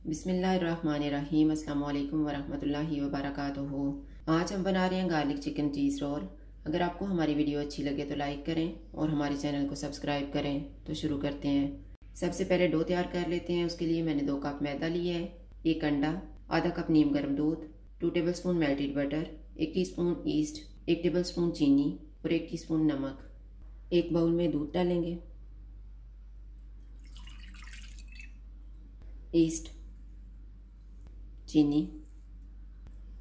बिस्मिल्लाहिर्रहमानिर्रहीम। अस्सलाम वालेकुम वरहमतुल्लाहि वबरकातुहू। आज हम बना रहे हैं गार्लिक चिकन चीज़ रोल। अगर आपको हमारी वीडियो अच्छी लगे तो लाइक करें और हमारे चैनल को सब्सक्राइब करें। तो शुरू करते हैं। सबसे पहले डो तैयार कर लेते हैं। उसके लिए मैंने 2 कप मैदा लिया है, 1 अंडा, आधा कप नीम गर्म दूध, 2 tablespoon melted butter, 1 teaspoon east, 1 tablespoon चीनी और 1 टीस्पून नमक। एक बाउल में दूध डालेंगे, ईस्ट, चीनी,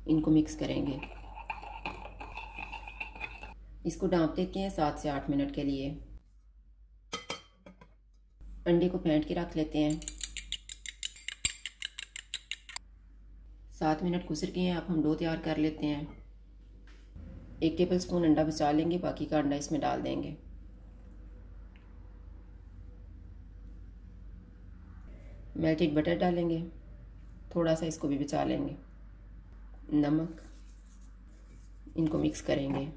इनको मिक्स करेंगे। इसको ढाँप देते हैं 7 से 8 मिनट के लिए। अंडे को फेंट के रख लेते हैं। 7 मिनट गुजर गए हैं। अब हम डो तैयार कर लेते हैं। 1 टेबलस्पून अंडा बचा लेंगे, बाकी का अंडा इसमें डाल देंगे। मेल्टेड बटर डालेंगे, थोड़ा सा इसको भी बचा लेंगे। नमक, इनको मिक्स करेंगे।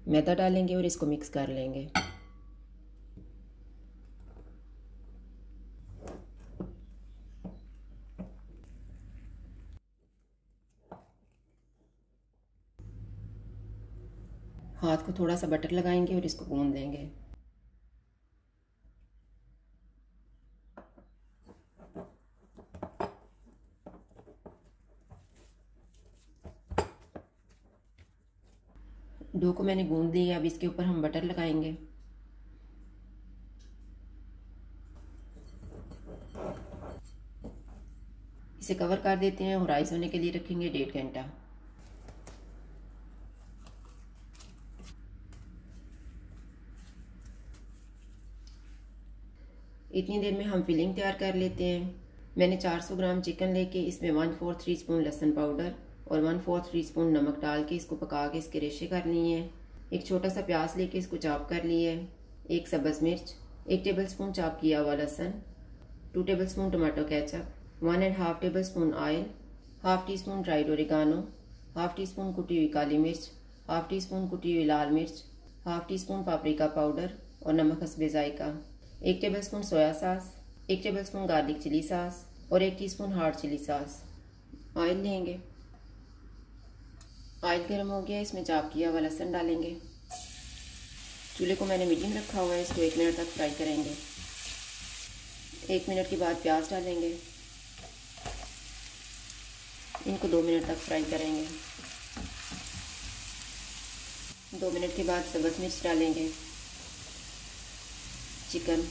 मैदा डालेंगे और इसको मिक्स कर लेंगे। हाथ को थोड़ा सा बटर लगाएंगे और इसको गूंद लेंगे। डो को मैंने गूंद लिया। अब इसके ऊपर हम बटर लगाएंगे। इसे कवर कर देते हैं और राइस होने के लिए रखेंगे 1.5 घंटा। इतनी देर में हम फिलिंग तैयार कर लेते हैं। मैंने 400 ग्राम चिकन लेके इसमें 1/4 टीस्पून लहसुन पाउडर और 1/4 टीस्पून नमक डाल के इसको पका के इसके रेशे कर लिए हैं। एक छोटा सा प्याज लेके इसको चॉप कर लिए है। 1 सब्ज़ मिर्च, 1 टेबलस्पून चॉप किया हुआ लहसुन, 2 tablespoon tomato ketchup, 1.5 tablespoon oil, half tea spoon dried oregano, half tea spoon कुटी हुई काली मिर्च, हाफ टी स्पून कुटी हुई लाल मिर्च, half teaspoon paprika powder और नमक हस्बे जायका, 1 tablespoon soya sauce, 1 tablespoon garlic chilli sauce और 1 teaspoon hard chilli sauce. Oil लेंगे। ऑयल गर्म हो गया, इसमें चॉप किया हुआ लहसुन डालेंगे। चूल्हे को मैंने मीडियम रखा हुआ है। इसको 1 मिनट तक फ्राई करेंगे। 1 मिनट के बाद प्याज डालेंगे। इनको 2 मिनट तक फ्राई करेंगे। 2 मिनट के बाद सब्ज़ मिर्च डालेंगे, चिकन,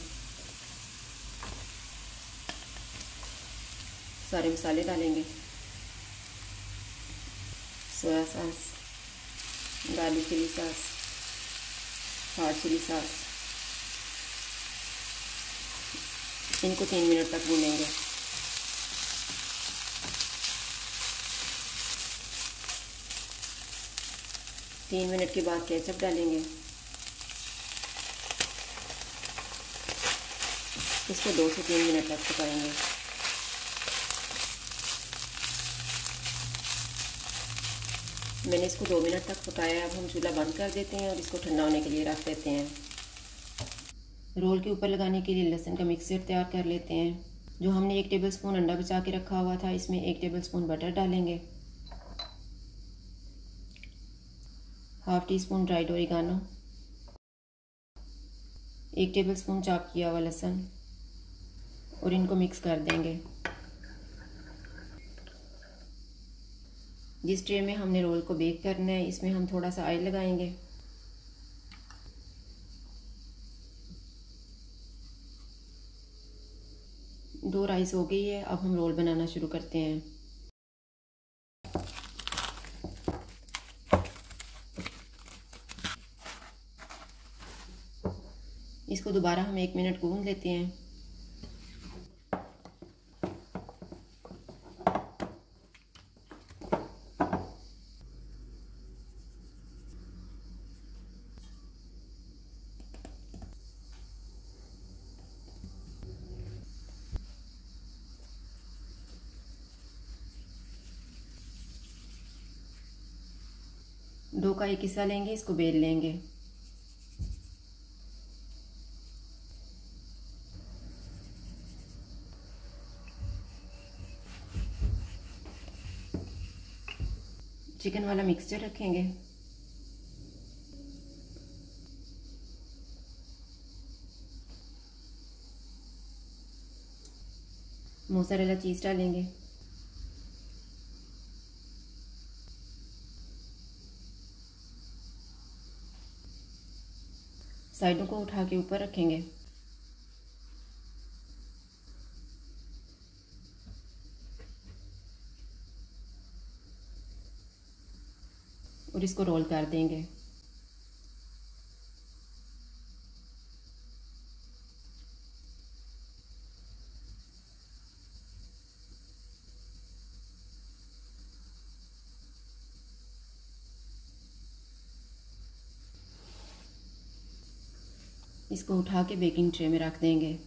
सारे मसाले डालेंगे, soya sauce, garlic chilli sauce, hard chilli sauce. इनको 3 मिनट तक भूनेंगे। तीन मिनट के बाद केचप डालेंगे। इसको 2 से 3 मिनट तक पकाएंगे। मैंने इसको 2 मिनट तक पकाया। अब हम चूल्हा बंद कर देते हैं और इसको ठंडा होने के लिए रख देते हैं। रोल के ऊपर लगाने के लिए लहसुन का मिक्सचर तैयार कर लेते हैं। जो हमने 1 टेबलस्पून अंडा बचा के रखा हुआ था, इसमें 1 टेबलस्पून बटर डालेंगे, half tea spoon dried oregano, 1 tablespoon chop किया हुआ लहसुन और इनको मिक्स कर देंगे। जिस ट्रे में हमने रोल को बेक करना है, इसमें हम थोड़ा सा ऑयल लगाएंगे। दो राइस हो गई है। अब हम रोल बनाना शुरू करते हैं। इसको दोबारा हम 1 मिनट गूंद लेते हैं। डो का एक हिस्सा लेंगे, इसको बेल लेंगे। चिकन वाला मिक्सचर रखेंगे। मोज़रेला चीज़ डालेंगे। साइडों को उठा के ऊपर रखेंगे। और इसको रोल कर देंगे। इसको उठा के बेकिंग ट्रे में रख देंगे।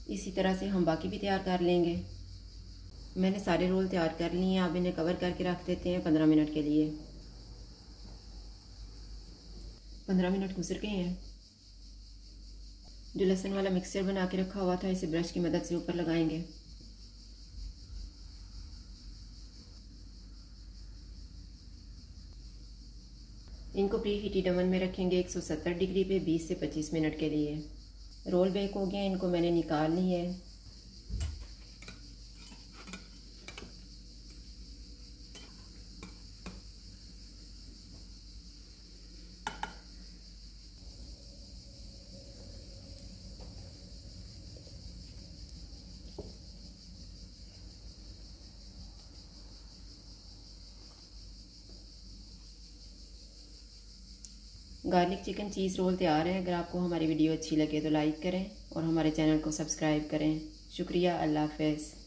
इसी तरह से हम बाकी भी तैयार कर लेंगे। मैंने सारे रोल तैयार कर लिए हैं। अब इन्हें कवर करके रख देते हैं 15 मिनट के लिए। 15 मिनट गुजर गए हैं। जो लहसुन वाला मिक्सचर बना के रखा हुआ था, इसे ब्रश की मदद से ऊपर लगाएंगे। इनको प्री हीटेड ओवन में रखेंगे 170 डिग्री पे 20 से 25 मिनट के लिए। रोल बेक हो गए, इनको मैंने निकाल ली है। गार्लिक चिकन चीज़ रोल तैयार है। अगर आपको हमारी वीडियो अच्छी लगे तो लाइक करें और हमारे चैनल को सब्सक्राइब करें। शुक्रिया। अल्लाह हाफ़िज़।